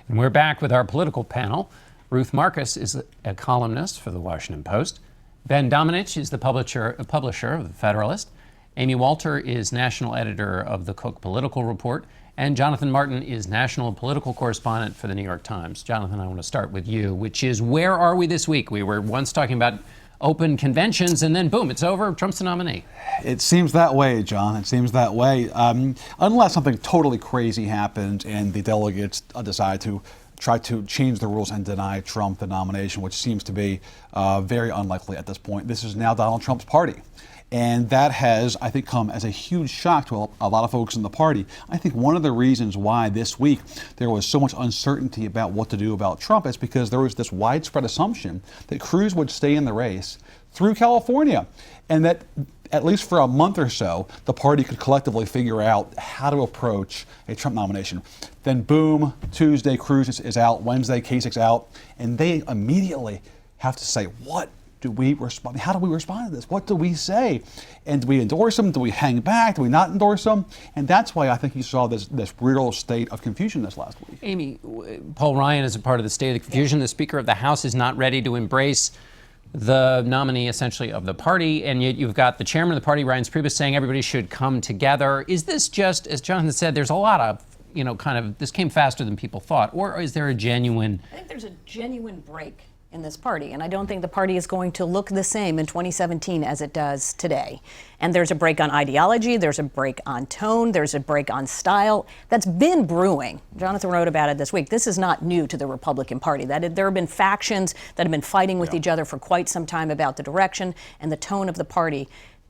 And we're back with our political panel. Ruth Marcus is a columnist for the Washington Post. Ben Domenech is the publisher of the Federalist. Amy Walter is national editor of the Cook Political Report. And Jonathan Martin is national political correspondent for the New York Times. Jonathan, I want to start with you, which is, where are we this week? We were once talking about open conventions, and then boom, it's over. Trump's the nominee. It seems that way, John. It seems that way. Unless something totally crazy happened and the delegates decide to try to change the rules and deny Trump the nomination, which seems to be very unlikely at this point. This is now Donald Trump's party. And that has, I think, come as a huge shock to a lot of folks in the party. I think one of the reasons why this week there was so much uncertainty about what to do about Trump is because there was this widespread assumption that Cruz would stay in the race through California, and that at least for a month or so, the party could collectively figure out how to approach a Trump nomination. Then boom, Tuesday, Cruz is out, Wednesday, Kasich's out, and they immediately have to say, what do we respond? How do we respond to this? What do we say? And do we endorse them? Do we hang back? Do we not endorse them? And that's why I think you saw this real state of confusion this last week. Amy, Paul Ryan is a part of the state of the confusion. The Speaker of the House is not ready to embrace the nominee, essentially, of the party. And yet you've got the chairman of the party, Ryan Priebus, saying everybody should come together. Is this just, as Jonathan said, there's a lot of, this came faster than people thought? Or is there a genuine... I think there's a genuine break in this party, and I don't think the party is going to look the same in 2017 as it does today. And there's a break on ideology, there's a break on tone, there's a break on style that's been brewing. Jonathan wrote about it this week. This is not new to the Republican Party. There have been factions that have been fighting with each other for quite some time about the direction and the tone of the party.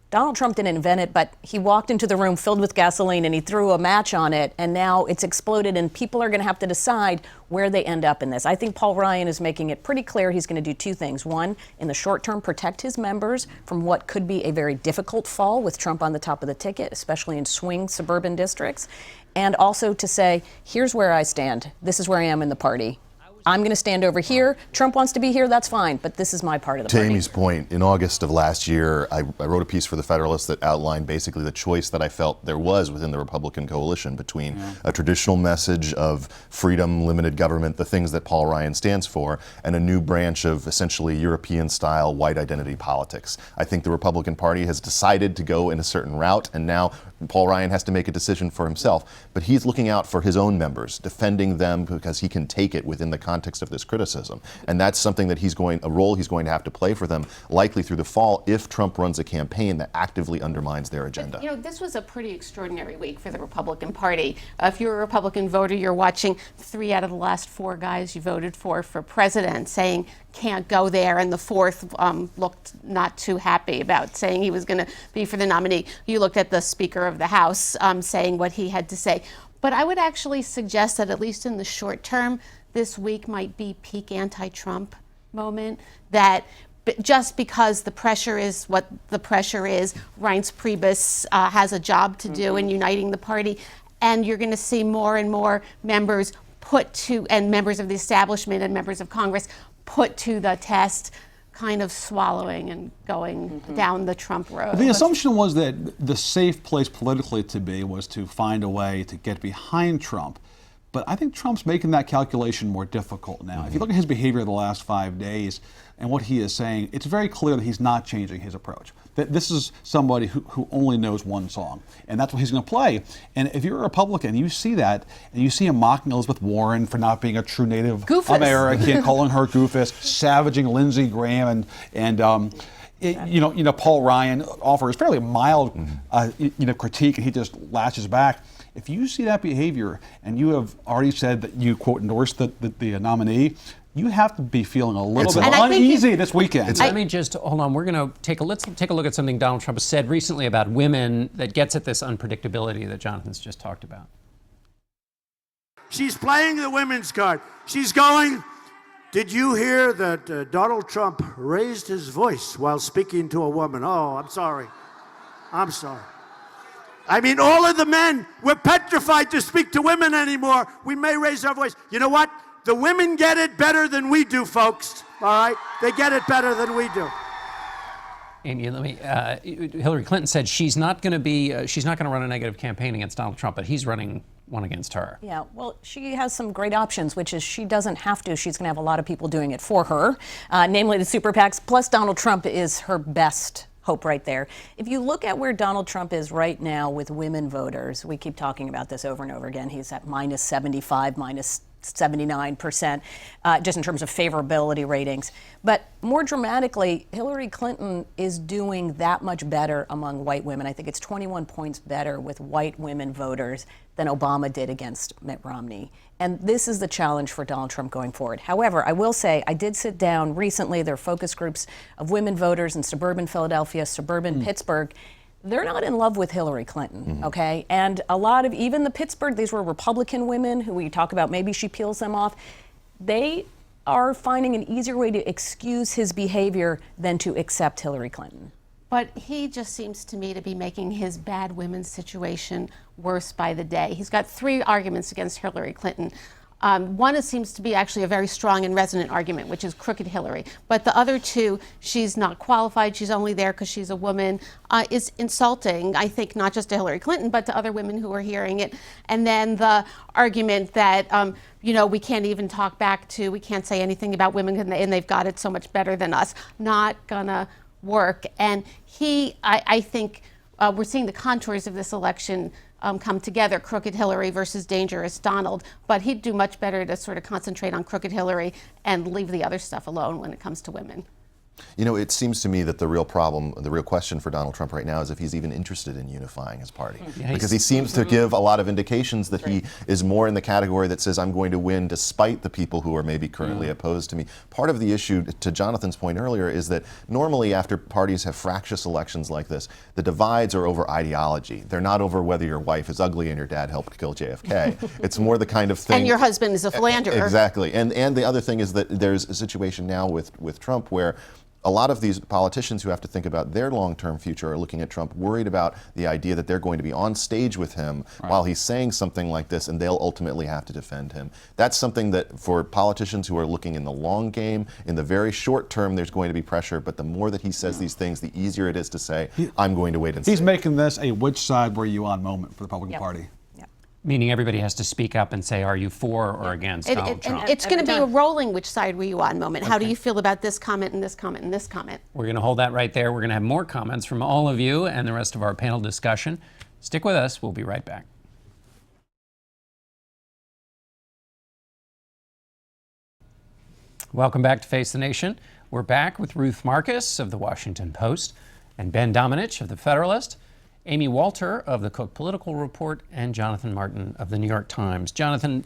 Donald Trump didn't invent it, but he walked into the room filled with gasoline and he threw a match on it, and now it's exploded, and people are going to have to decide where they end up in this. I think Paul Ryan is making it pretty clear he's going to do two things. One, in the short term, protect his members from what could be a very difficult fall with Trump on the top of the ticket, especially in swing suburban districts. And also to say, here's where I stand. This is where I am in the party. I'm going to stand over here. Trump wants to be here, that's fine, but this is my part of the party. To Amy's point, in August of last year, I wrote a piece for the Federalist that outlined basically the choice that I felt there was within the Republican coalition between a traditional message of freedom, limited government, the things that Paul Ryan stands for, and a new branch of essentially European-style white identity politics. I think the Republican Party has decided to go in a certain route, and now Paul Ryan has to make a decision for himself. But he's looking out for his own members, defending them because he can take it within the context of this criticism. And that's something that a role he's going to have to play for them, likely through the fall, if Trump runs a campaign that actively undermines their agenda. But, this was a pretty extraordinary week for the Republican Party. If you're a Republican voter, you're watching 3 out of the last 4 guys you voted for president saying can't go there, and the 4th looked not too happy about saying he was going to be for the nominee. You looked at the Speaker of the House saying what he had to say. But I would actually suggest that, at least in the short term, this week might be peak anti-Trump moment, that just because the pressure is what the pressure is, Reince Priebus has a job to do in uniting the party, and you're going to see more and more members and members of the establishment and members of Congress put to the test, kind of swallowing and going down the Trump road. The assumption was that the safe place politically to be was to find a way to get behind Trump. But I think Trump's making that calculation more difficult now. If you look at his behavior the last 5 days and what he is saying, it's very clear that he's not changing his approach. That this is somebody who only knows one song, and that's what he's going to play. And if you're a Republican, you see that, and you see him mocking Elizabeth Warren for not being a true native American, calling her goofus, savaging Lindsey Graham, and Paul Ryan offers fairly mild critique, and he just lashes back. If you see that behavior, and you have already said that you, quote, endorse the nominee, you have to be feeling a little bit uneasy this weekend. Let me just, hold on, let's take a look at something Donald Trump has said recently about women that gets at this unpredictability that Jonathan's just talked about. She's playing the women's card. She's going, did you hear that Donald Trump raised his voice while speaking to a woman? Oh, I'm sorry. I'm sorry. I mean, all of the men, we're petrified to speak to women anymore. We may raise our voice. You know what? The women get it better than we do, folks. All right? They get it better than we do. Amy, Hillary Clinton said she's not going to run a negative campaign against Donald Trump, but he's running won against her. Yeah, well, she has some great options, which is she doesn't have to. She's going to have a lot of people doing it for her, namely the super PACs. Plus, Donald Trump is her best hope right there. If you look at where Donald Trump is right now with women voters, we keep talking about this over and over again. He's at minus 75, minus 79%, just in terms of favorability ratings. But more dramatically, Hillary Clinton is doing that much better among white women. I think it's 21 points better with white women voters than Obama did against Mitt Romney. And this is the challenge for Donald Trump going forward. However, I will say I did sit down recently. There are focus groups of women voters in suburban Philadelphia, suburban Pittsburgh. They're not in love with Hillary Clinton, okay? And a lot of, even the Pittsburgh, these were Republican women who we talk about, maybe she peels them off. They are finding an easier way to excuse his behavior than to accept Hillary Clinton. But he just seems to me to be making his bad women's situation worse by the day. He's got 3 arguments against Hillary Clinton. One seems to be actually a very strong and resonant argument, which is crooked Hillary. But the other 2, she's not qualified, she's only there because she's a woman, is insulting, I think, not just to Hillary Clinton, but to other women who are hearing it. And then the argument that, we can't even talk back to, we can't say anything about women and they've got it so much better than us. Not gonna work. And I think we're seeing the contours of this election come together, crooked Hillary versus dangerous Donald, but he'd do much better to sort of concentrate on crooked Hillary and leave the other stuff alone when it comes to women. It seems to me that the real problem, the real question for Donald Trump right now is if he's even interested in unifying his party. Yeah, because he seems to give a lot of indications that he is more in the category that says, I'm going to win despite the people who are maybe currently opposed to me. Part of the issue, to Jonathan's point earlier, is that normally after parties have fractious elections like this, the divides are over ideology. They're not over whether your wife is ugly and your dad helped kill JFK. It's more the kind of thing. And your husband is a philanderer. Exactly. And the other thing is that there's a situation now with Trump where a lot of these politicians who have to think about their long-term future are looking at Trump worried about the idea that they're going to be on stage with him while he's saying something like this, and they'll ultimately have to defend him. That's something that for politicians who are looking in the long game, in the very short term, there's going to be pressure, but the more that he says these things, the easier it is to say, I'm going to wait and see. He's making this a which side were you on moment for the Republican Party. Meaning everybody has to speak up and say, are you for or against Donald Trump? It's going to be a rolling which side were you on moment. How do you feel about this comment and this comment and this comment? We're going to hold that right there. We're going to have more comments from all of you and the rest of our panel discussion. Stick with us. We'll be right back. Welcome back to Face the Nation. We're back with Ruth Marcus of the Washington Post and Ben Domenech of the Federalist, Amy Walter of the Cook Political Report, and Jonathan Martin of the New York Times. Jonathan,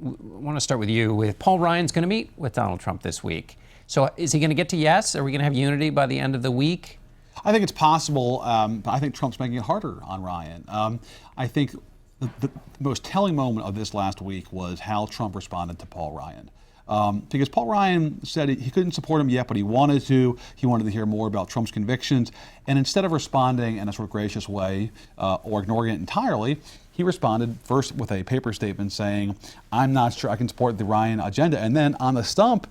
I want to start with you. Paul Ryan's going to meet with Donald Trump this week. So is he going to get to yes? Are we going to have unity by the end of the week? I think it's possible, but I think Trump's making it harder on Ryan. I think the most telling moment of this last week was how Trump responded to Paul Ryan. Because Paul Ryan said he couldn't support him yet, but he wanted to. He wanted to hear more about Trump's convictions. And instead of responding in a sort of gracious way or ignoring it entirely, he responded first with a paper statement saying, I'm not sure I can support the Ryan agenda. And then on the stump,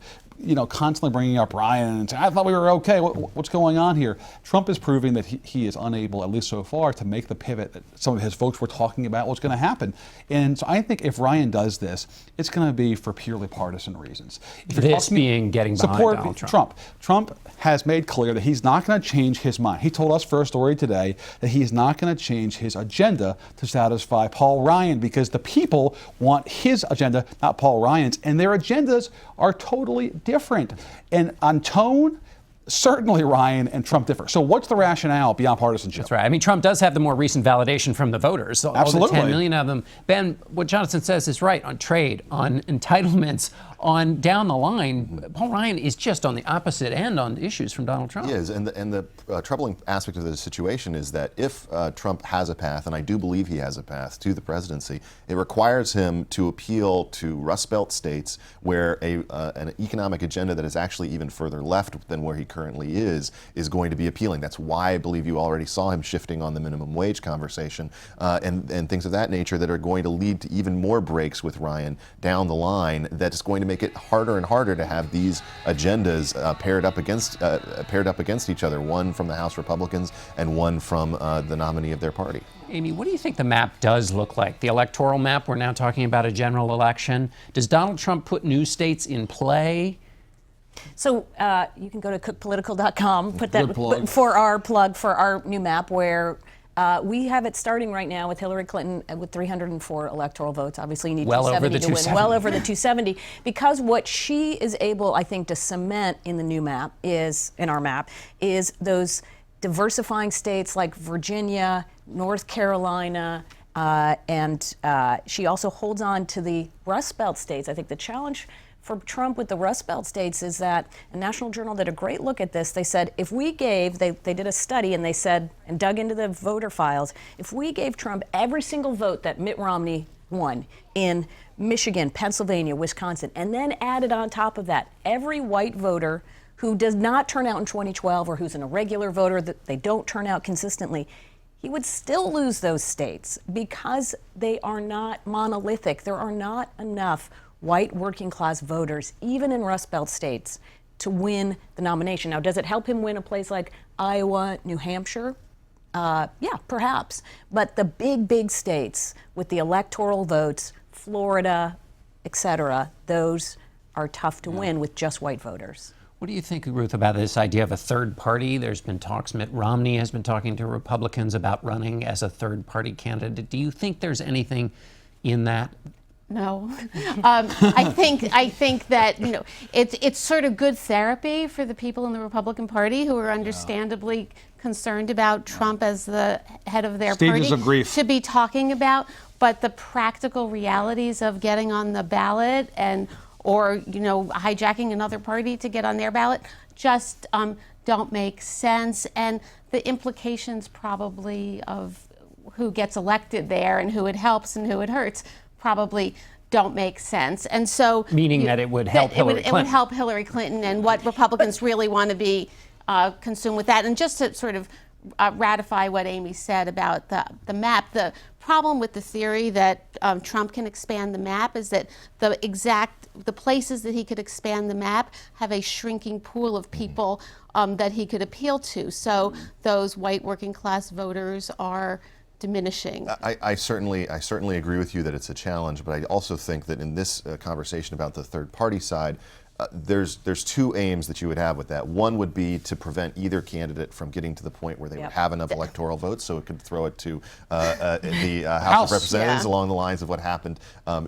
constantly bringing up Ryan and saying, I thought we were okay. What's going on here? Trump is proving that he is unable, at least so far, to make the pivot that some of his folks were talking about what's going to happen. And so I think if Ryan does this, it's going to be for purely partisan reasons. This being getting behind support Donald Trump. Trump has made clear that he's not going to change his mind. He told us for a story today that he is not going to change his agenda to satisfy Paul Ryan because the people want his agenda, not Paul Ryan's, and their agendas are totally different. And on tone, certainly Ryan and Trump differ. So what's the rationale beyond partisanship? That's right. I mean, Trump does have the more recent validation from the voters. Absolutely. All the 10 million of them. Ben, what Jonathan says is right on trade, on entitlements, on down the line. Paul Ryan is just on the opposite end on issues from Donald Trump. He is, and the troubling aspect of the situation is that if Trump has a path, and I do believe he has a path to the presidency, it requires him to appeal to Rust Belt states where an economic agenda that is actually even further left than where he currently is going to be appealing. That's why I believe you already saw him shifting on the minimum wage conversation and things of that nature that are going to lead to even more breaks with Ryan down the line. That's going to make it harder and harder to have these agendas paired up against each other. One from the House Republicans and one from the nominee of their party. Amy, what do you think the map does look like? The electoral map, we're now talking about a general election. Does Donald Trump put new states in play? So you can go to cookpolitical.com, put Good that plug. for our new map where we have it starting right now with Hillary Clinton with 304 electoral votes. Obviously, you need Well over 270 the to win. 270. Well over the 270, because what she is able, I think, to cement in the new map is those diversifying states like Virginia, North Carolina, and she also holds on to the Rust Belt states. I think the challenge for Trump with the Rust Belt states is that a National Journal did a great look at this. They said if we gave, they did a study and they said, and dug into the voter files, if we gave Trump every single vote that Mitt Romney won in Michigan, Pennsylvania, Wisconsin, and then added on top of that every white voter who does not turn out in 2012 or who's an irregular voter, that they don't turn out consistently, he would still lose those states because they are not monolithic. There are not enough white working class voters, even in Rust Belt states, to win the nomination. Now, does it help him win a place like Iowa, New Hampshire? Yeah, perhaps. But the big states with the electoral votes, Florida, et cetera, those are tough to win with just white voters. What do you think, Ruth, about this idea of a third party? There's been talks, Mitt Romney has been talking to Republicans about running as a third party candidate. Do you think there's anything in that? No, I think that it's sort of good therapy for the people in the Republican Party who are understandably concerned about Trump as the head of their Stages party of grief. to be talking about, but the practical realities of getting on the ballot or hijacking another party to get on their ballot just don't make sense, and the implications probably of who gets elected there and who it helps and who it hurts probably don't make sense. And so Meaning that it would help Hillary Clinton. It would help Hillary Clinton, and what Republicans really want to be consumed with that. And just to sort of ratify what Amy said about the map, the problem with the theory that Trump can expand the map is that the places that he could expand the map have a shrinking pool of people that he could appeal to. So those white working class voters are diminishing. I certainly agree with you that it's a challenge, but I also think that in this conversation about the third party side, there's two aims that you would have with that. One would be to prevent either candidate from getting to the point where they would have enough electoral votes, so it could throw it to the House of Representatives along the lines of what happened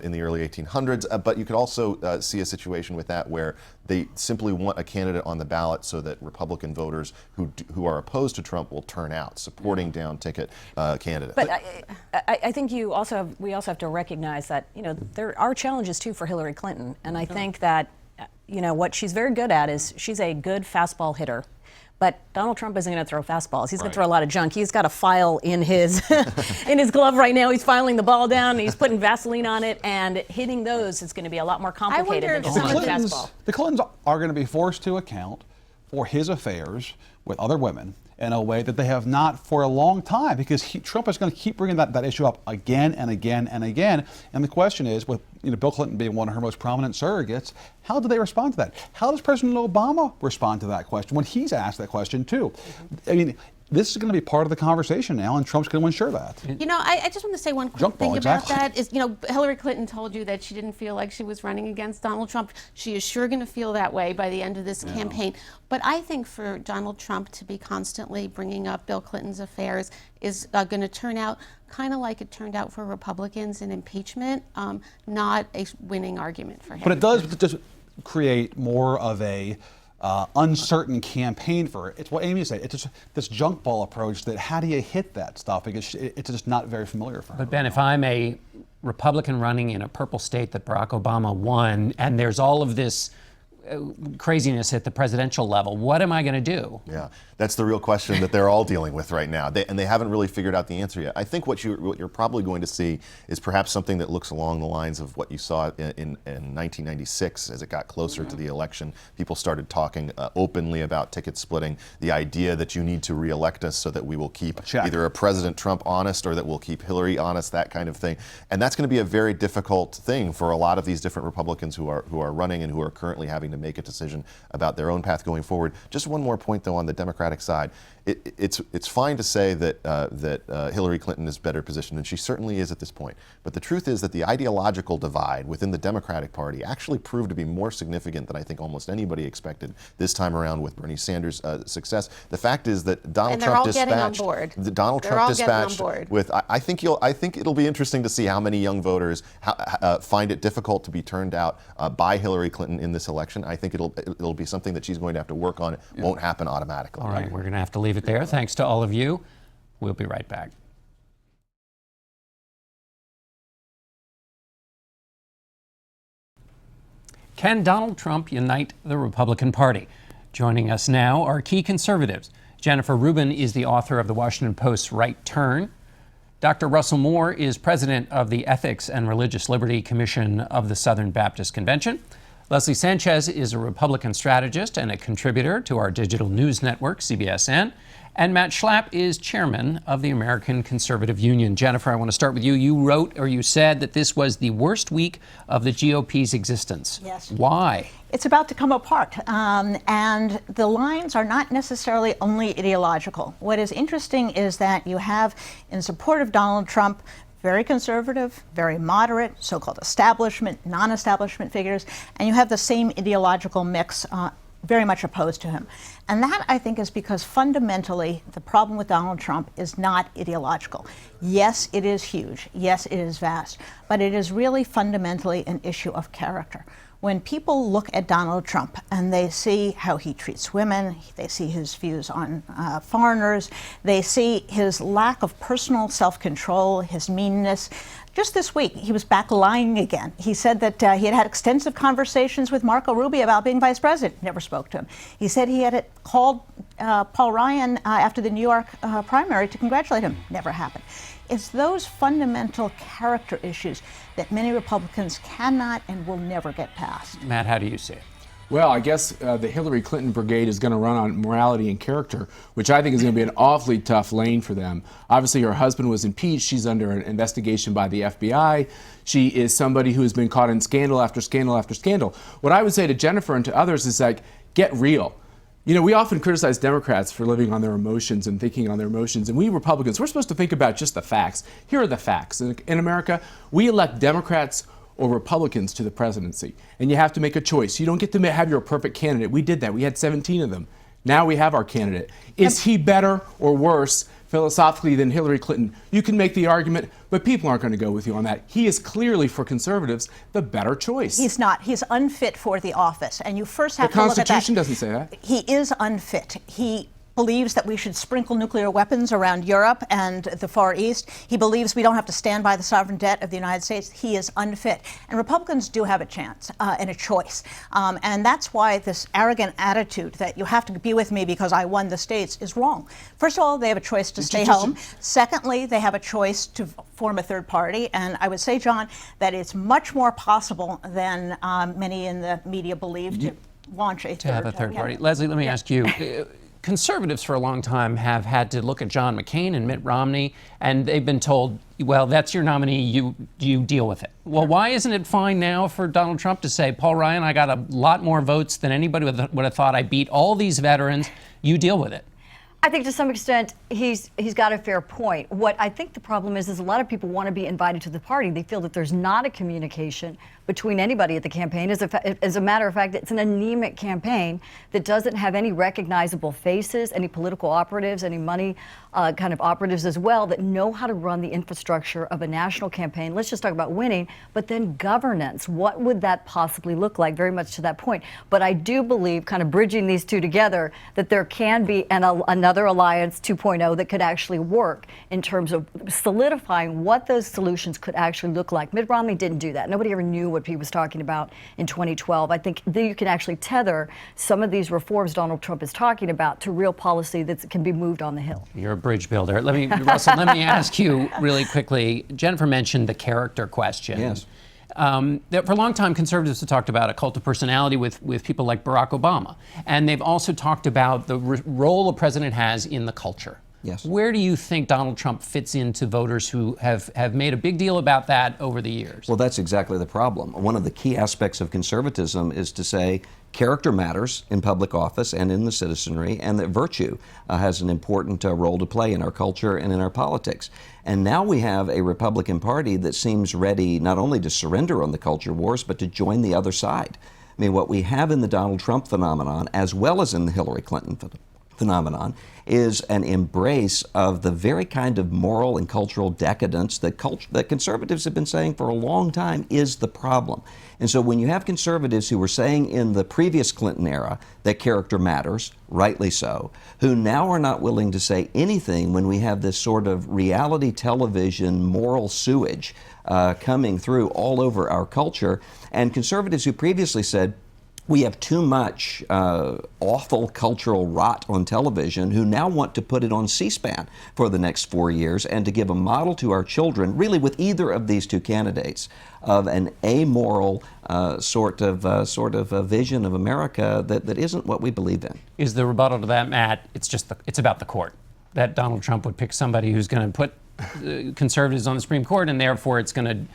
in the early 1800s. But you could also see a situation with that where they simply want a candidate on the ballot so that Republican voters who are opposed to Trump will turn out, supporting down ticket candidates. But I think we also have to recognize that there are challenges too for Hillary Clinton, and I think that what she's very good at is she's a good fastball hitter. But Donald Trump isn't going to throw fastballs. He's going to throw a lot of junk. He's got a file in his in his glove right now. He's filing the ball down, and he's putting Vaseline on it, and hitting those is going to be a lot more complicated than just The throwing a Clintons, fastball. the Clintons are going to be forced to account for his affairs with other women in a way that they have not for a long time, because Trump is going to keep bringing that issue up again and again and again. And the question is, with Bill Clinton being one of her most prominent surrogates, how do they respond to that? How does President Obama respond to that question when he's asked that question too? I mean, this is going to be part of the conversation now, and Trump's going to ensure that. I just want to say one quick Junk ball, thing about exactly. that is, Hillary Clinton told you that she didn't feel like she was running against Donald Trump. She is sure going to feel that way by the end of this campaign. But I think for Donald Trump to be constantly bringing up Bill Clinton's affairs is going to turn out kind of like it turned out for Republicans in impeachment, not a winning argument for him. But it does just create more of a uncertain campaign for it. It's what Amy said. It's just this junk ball approach that how do you hit that stuff, because it's just not very familiar for her. But Ben, if I'm a Republican running in a purple state that Barack Obama won, and there's all of this craziness at the presidential level. What am I going to do? Yeah, that's the real question that they're all dealing with right now, and they haven't really figured out the answer yet. I think what you're probably going to see is perhaps something that looks along the lines of what you saw in 1996 as it got closer to the election. People started talking openly about ticket splitting, the idea that you need to reelect us so that we will keep either a President Trump honest or that we'll keep Hillary honest, that kind of thing. And that's going to be a very difficult thing for a lot of these different Republicans who are running and who are currently having to make a decision about their own path going forward. Just one more point, though, on the Democratic side. It's fine to say that Hillary Clinton is better positioned, and she certainly is at this point. But the truth is that the ideological divide within the Democratic Party actually proved to be more significant than I think almost anybody expected this time around with Bernie Sanders' success. The fact is that Donald Trump dispatched. With I think it'll be interesting to see how many young voters find it difficult to be turned out by Hillary Clinton in this election. I think it'll be something that she's going to have to work on. It won't happen automatically. All right, we're going to have to leave it there. Thanks to all of you. We'll be right back. Can Donald Trump unite the Republican Party? Joining us now are key conservatives. Jennifer Rubin is the author of the Washington Post's Right Turn. Dr. Russell Moore is president of the Ethics and Religious Liberty Commission of the Southern Baptist Convention. Leslie Sanchez is a Republican strategist and a contributor to our digital news network, CBSN. And Matt Schlapp is chairman of the American Conservative Union. Jennifer, I want to start with you. You wrote, or you said, that this was the worst week of the GOP's existence. Yes. Why? It's about to come apart, and the lines are not necessarily only ideological. What is interesting is that you have, in support of Donald Trump, very conservative, very moderate, so-called establishment, non-establishment figures, and you have the same ideological mix very much opposed to him. And that, I think, is because fundamentally the problem with Donald Trump is not ideological. Yes, it is huge. Yes, it is vast. But it is really fundamentally an issue of character. When people look at Donald Trump and they see how he treats women, they see his views on foreigners, they see his lack of personal self-control, his meanness. Just this week, he was back lying again. He said that he had had extensive conversations with Marco Rubio about being vice president. Never spoke to him. He said he had called Paul Ryan after the New York primary to congratulate him. Never happened. It's those fundamental character issues that many Republicans cannot and will never get past. Matt, how do you see it? Well, I guess the Hillary Clinton brigade is going to run on morality and character, which I think is going to be an awfully tough lane for them. Obviously, her husband was impeached. She's under an investigation by the FBI. She is somebody who has been caught in scandal after scandal after scandal. What I would say to Jennifer and to others is, like, get real. You know, we often criticize Democrats for living on their emotions and thinking on their emotions. And we Republicans, we're supposed to think about just the facts. Here are the facts. In America, we elect Democrats or Republicans to the presidency. And you have to make a choice. You don't get to have your perfect candidate. We did that. We had 17 of them. Now we have our candidate. Is he better or worse philosophically than Hillary Clinton? You can make the argument, but people aren't going to go with you on that. He is clearly, for conservatives, the better choice. He's not. He's unfit for the office. And you first have to look at that. The Constitution doesn't say that. He is unfit. He believes that we should sprinkle nuclear weapons around Europe and the Far East. He believes we don't have to stand by the sovereign debt of the United States. He is unfit. And Republicans do have a chance and a choice. And that's why this arrogant attitude that you have to be with me because I won the states is wrong. First of all, they have a choice to stay home. Secondly, they have a choice to form a third party. And I would say, John, that it's much more possible than many in the media believe to launch a third party. Leslie, let me ask you. Conservatives for a long time have had to look at John McCain and Mitt Romney, and they've been told, well, that's your nominee, you deal with it. Well, why isn't it fine now for Donald Trump to say, Paul Ryan, I got a lot more votes than anybody would have thought. I beat all these veterans. You deal with it. I think to some extent he's got a fair point. What I think the problem is a lot of people want to be invited to the party. They feel that there's not a communication between anybody at the campaign. As a matter of fact, it's an anemic campaign that doesn't have any recognizable faces, any political operatives, any money kind of operatives as well that know how to run the infrastructure of a national campaign. Let's just talk about winning, but then governance. What would that possibly look like? Very much to that point. But I do believe, kind of bridging these two together, that there can be another Alliance 2.0 that could actually work in terms of solidifying what those solutions could actually look like. Mitt Romney didn't do that. Nobody ever knew what he was talking about in 2012. I think that you can actually tether some of these reforms Donald Trump is talking about to real policy that can be moved on the Hill. You're a bridge builder. Russell, let me ask you really quickly. Jennifer mentioned the character question. Yes. That for a long time, conservatives have talked about a cult of personality with people like Barack Obama. And they've also talked about the role a president has in the culture. Yes. Where do you think Donald Trump fits into voters who have made a big deal about that over the years? Well, that's exactly the problem. One of the key aspects of conservatism is to say character matters in public office and in the citizenry, and that virtue has an important role to play in our culture and in our politics. And now we have a Republican Party that seems ready not only to surrender on the culture wars, but to join the other side. I mean, what we have in the Donald Trump phenomenon, as well as in the Hillary Clinton phenomenon, is an embrace of the very kind of moral and cultural decadence that conservatives have been saying for a long time is the problem. And so when you have conservatives who were saying in the previous Clinton era that character matters, rightly so, who now are not willing to say anything when we have this sort of reality television moral sewage coming through all over our culture, and conservatives who previously said, we have too much awful cultural rot on television, who now want to put it on C-SPAN for the next 4 years and to give a model to our children, really with either of these two candidates, of an amoral sort of a vision of America that isn't what we believe in. Is the rebuttal to that, Matt, it's about the court, that Donald Trump would pick somebody who's going to put conservatives on the Supreme Court, and therefore it's going to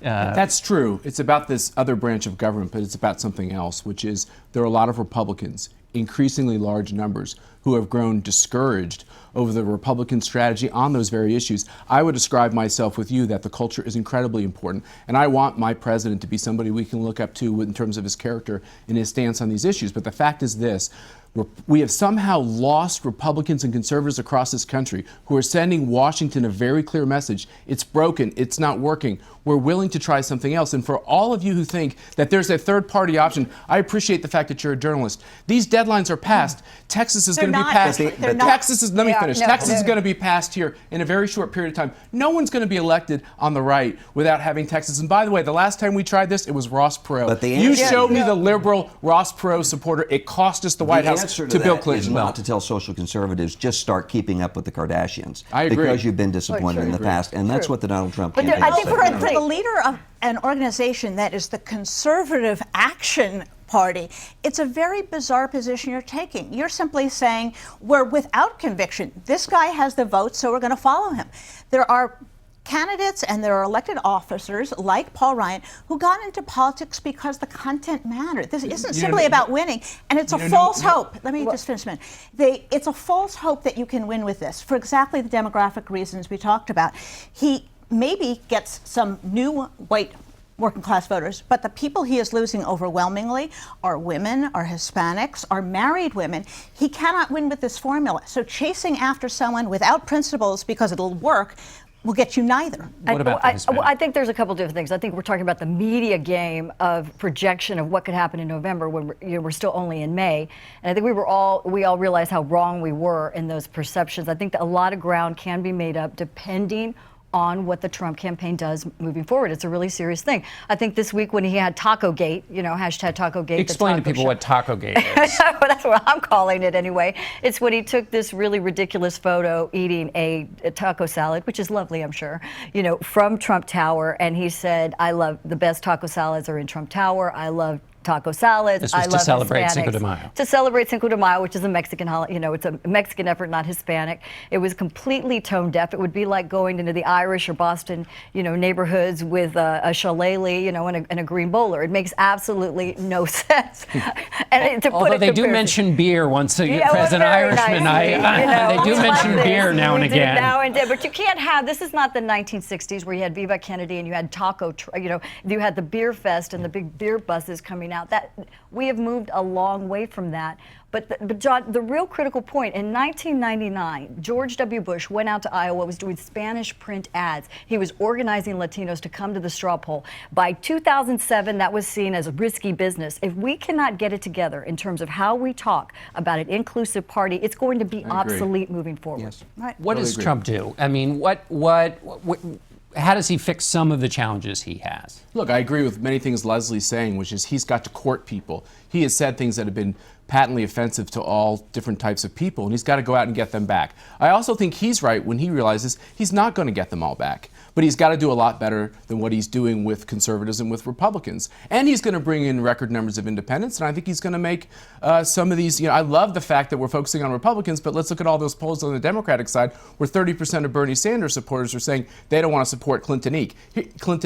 That's true. It's about this other branch of government, but it's about something else, which is there are a lot of Republicans, increasingly large numbers, who have grown discouraged over the Republican strategy on those very issues. I would describe myself with you that the culture is incredibly important, and I want my president to be somebody we can look up to in terms of his character and his stance on these issues. But the fact is this: we have somehow lost Republicans and conservatives across this country who are sending Washington a very clear message. It's broken. It's not working. We're willing to try something else. And for all of you who think that there's a third-party option, I appreciate the fact that you're a journalist. These deadlines are passed. Texas is going to be passed. Texas is going to be passed here in a very short period of time. No one's going to be elected on the right without having Texas. And by the way, the last time we tried this, it was Ross Perot. You showed me the liberal Ross Perot supporter. It cost us the White House. To Bill Clinton. Is not to tell social conservatives just start keeping up with the Kardashians. I agree. Because you've been disappointed in the past, and that's what the Donald Trump campaign I think is. for the leader of an organization that is the Conservative Action Party, it's a very bizarre position you're taking. You're simply saying, we're without conviction. This guy has the votes, so we're going to follow him. There are candidates and there are elected officers like Paul Ryan who got into politics because the content mattered. This isn't simply about winning, and it's a false hope. Let me just finish a minute. It's a false hope that you can win with this for exactly the demographic reasons we talked about. He maybe gets some new white working class voters, but the people he is losing overwhelmingly are women, are Hispanics, are married women. He cannot win with this formula. So chasing after someone without principles because it'll work will get you neither. What about the Hispanic? I think there's a couple different things. I think we're talking about the media game of projection of what could happen in November when we're still only in May. And I think we all realized how wrong we were in those perceptions. I think that a lot of ground can be made up depending on what the Trump campaign does moving forward. It's a really serious thing. I think this week when he had Taco Gate, hashtag Taco Gate. Explain to people what Taco Gate is. Well, that's what I'm calling it anyway. It's when he took this really ridiculous photo eating a taco salad, which is lovely, I'm sure, from Trump Tower. And he said, I love the best taco salads are in Trump Tower. I love taco salads. This was to celebrate Cinco de Mayo. To celebrate Cinco de Mayo, which is a Mexican holiday. It's a Mexican effort, not Hispanic. It was completely tone deaf. It would be like going into the Irish or Boston, neighborhoods with a shillelagh, and a green bowler. It makes absolutely no sense. Although they do mention beer once as an Irishman, they do mention beer now and again. But you can't have, this is not the 1960s where you had Viva Kennedy and you had you had the beer fest and the big beer buses coming out. That we have moved a long way from that. But John, the real critical point, in 1999, George W. Bush went out to Iowa, was doing Spanish print ads. He was organizing Latinos to come to the straw poll. By 2007, that was seen as a risky business. If we cannot get it together in terms of how we talk about an inclusive party, it's going to be obsolete moving forward. Yes. Right. What does agree. Trump do? I mean, how does he fix some of the challenges he has? Look, I agree with many things Leslie's saying, which is he's got to court people. He has said things that have been patently offensive to all different types of people, and he's got to go out and get them back. I also think he's right when he realizes he's not going to get them all back, but he's got to do a lot better than what he's doing with conservatives and with Republicans. And he's going to bring in record numbers of independents, and I think he's going to make some of these, I love the fact that we're focusing on Republicans, but let's look at all those polls on the Democratic side where 30% of Bernie Sanders supporters are saying they don't want to support Clinton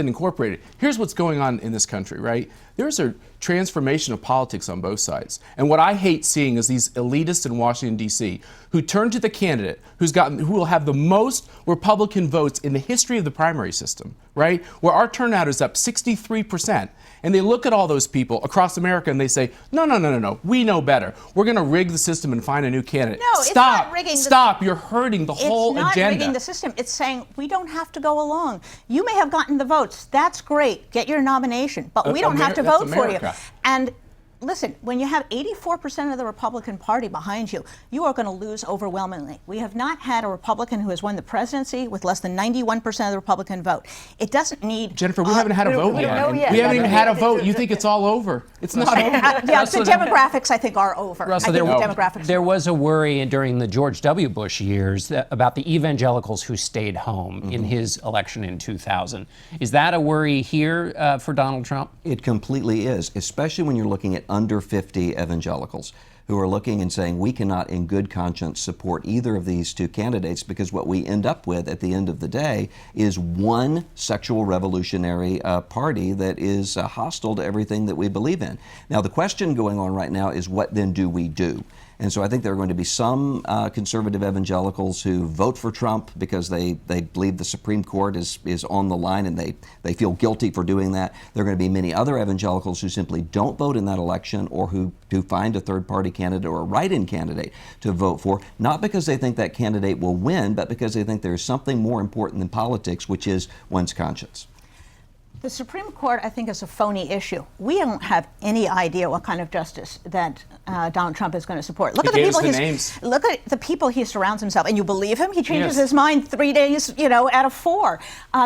Incorporated. Here's what's going on in this country, right? There's a transformation of politics on both sides. And what I hate seeing is these elitists in Washington, D.C. who turn to the candidate who will have the most Republican votes in the history of the primary system, right? Where our turnout is up 63%. And they look at all those people across America and they say, no, we know better. We're going to rig the system and find a new candidate. No, it's not rigging the Stop. You're hurting the whole agenda. It's not rigging the system. It's saying we don't have to go along. You may have gotten the votes. That's great. Get your nomination. But we don't have to vote for you. And listen, when you have 84% of the Republican Party behind you, you are going to lose overwhelmingly. We have not had a Republican who has won the presidency with less than 91% of the Republican vote. It doesn't need... Jennifer, we haven't had a vote yet. We haven't even had a vote. You think it's all over. It's not over. Yeah, the demographics, I think, are over. Russell, there was a worry during the George W. Bush years about the evangelicals who stayed home in his election in 2000. Is that a worry here for Donald Trump? It completely is, especially when you're looking at under 50 evangelicals who are looking and saying we cannot in good conscience support either of these two candidates, because what we end up with at the end of the day is one sexual revolutionary party that is hostile to everything that we believe in. Now, the question going on right now is what then do we do? And so I think there are going to be some conservative evangelicals who vote for Trump because they believe the Supreme Court is on the line and they feel guilty for doing that. There are going to be many other evangelicals who simply don't vote in that election, or who find a third-party candidate or a write-in candidate to vote for, not because they think that candidate will win, but because they think there's something more important than politics, which is one's conscience. The Supreme Court, I think, is a phony issue. We don't have any idea what kind of justice that Donald Trump is going to support. Look at the people he surrounds himself, and you believe him? He changes his mind 3 days, out of 4.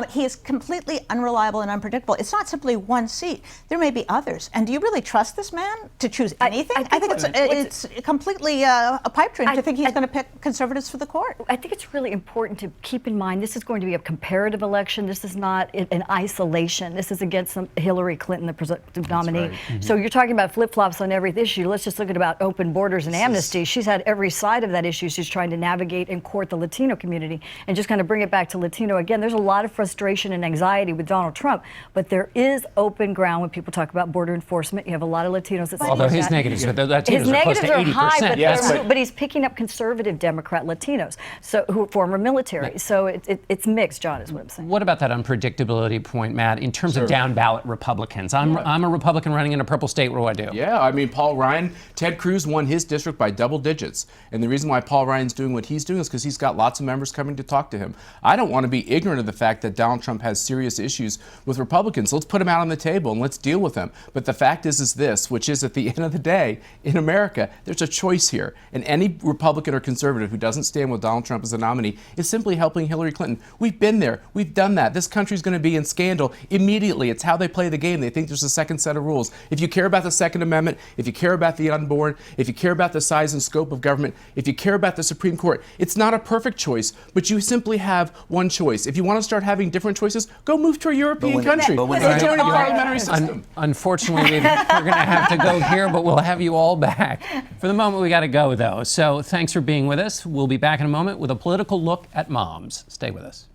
He is completely unreliable and unpredictable. It's not simply one seat. There may be others. And do you really trust this man to choose anything? I think it's completely a pipe dream to think he's going to pick conservatives for the court. I think it's really important to keep in mind this is going to be a comparative election. This is not an isolation. This is against Hillary Clinton, the presumptive nominee. Right. Mm-hmm. So you're talking about flip-flops on every issue. Let's just look at about open borders and amnesty. She's had every side of that issue. She's trying to navigate and court the Latino community. And just kind of bring it back to Latino again, there's a lot of frustration and anxiety with Donald Trump, but there is open ground when people talk about border enforcement. You have a lot of Latinos that although his negatives, but the Latinos are close to 80%. High, but he's picking up conservative Democrat Latinos, so who are former military. Right. So it's mixed, John, is what I'm saying. What about that unpredictability point, Matt, in terms of down ballot Republicans? I'm a Republican running in a purple state. What do I do? Yeah, I mean, Paul Ryan, Ted Cruz won his district by double digits. And the reason why Paul Ryan's doing what he's doing is because he's got lots of members coming to talk to him. I don't want to be ignorant of the fact that Donald Trump has serious issues with Republicans. Let's put them out on the table and let's deal with them. But the fact is this, which is at the end of the day, in America, there's a choice here. And any Republican or conservative who doesn't stand with Donald Trump as a nominee is simply helping Hillary Clinton. We've been there. We've done that. This country's going to be in scandal immediately. It's how they play the game. They think there's a second set of rules. If you care about the Second Amendment, if you care about the unborn, if you care about the size and scope of government, if you care about the Supreme Court, it's not a perfect choice, but you simply have one choice. If you want to start having different choices, go move to a European country. Go join a parliamentary system. Unfortunately, we're going to have to go here, but we'll have you all back. For the moment, we got to go, though. So thanks for being with us. We'll be back in a moment with a political look at moms. Stay with us.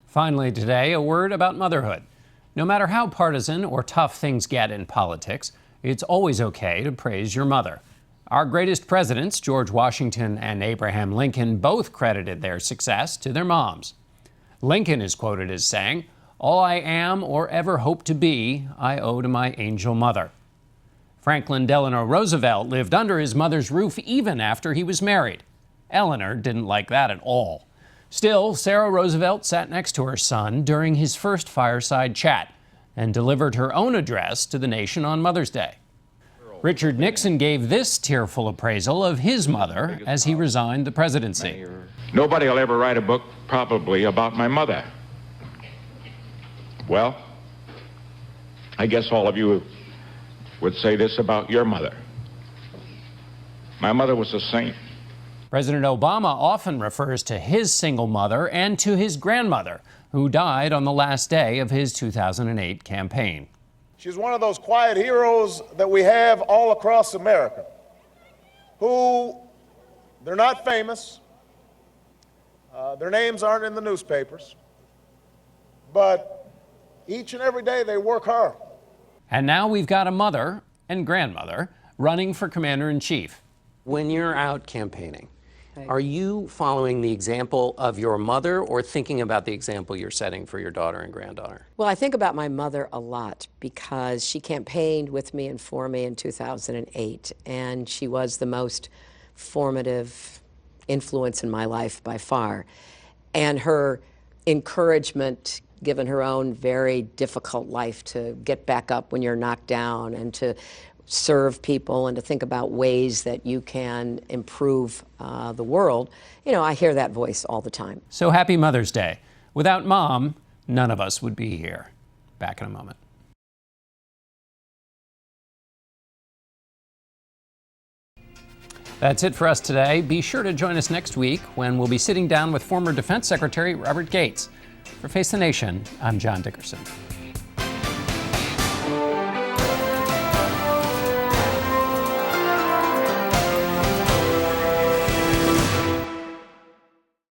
Finally today, a word about motherhood. No matter how partisan or tough things get in politics, it's always okay to praise your mother. Our greatest presidents, George Washington and Abraham Lincoln, both credited their success to their moms. Lincoln is quoted as saying, "All I am or ever hope to be, I owe to my angel mother." Franklin Delano Roosevelt lived under his mother's roof even after he was married. Eleanor didn't like that at all. Still, Sarah Roosevelt sat next to her son during his first fireside chat and delivered her own address to the nation on Mother's Day. Richard Nixon gave this tearful appraisal of his mother as he resigned the presidency. Nobody will ever write a book, probably, about my mother. Well, I guess all of you would say this about your mother. My mother was a saint. President Obama often refers to his single mother and to his grandmother, who died on the last day of his 2008 campaign. She's one of those quiet heroes that we have all across America, who, they're not famous, their names aren't in the newspapers, but each and every day they work hard. And now we've got a mother and grandmother running for commander-in-chief. When you're out campaigning, are you following the example of your mother or thinking about the example you're setting for your daughter and granddaughter? Well, I think about my mother a lot because she campaigned with me and for me in 2008, and she was the most formative influence in my life by far. And her encouragement, given her own very difficult life, to get back up when you're knocked down and to serve people and to think about ways that you can improve the world, you know, I hear that voice all the time. So happy Mother's Day. Without Mom, none of us would be here. Back in a moment. That's it for us today. Be sure to join us next week when we'll be sitting down with former Defense Secretary Robert Gates. For Face the Nation, I'm John Dickerson.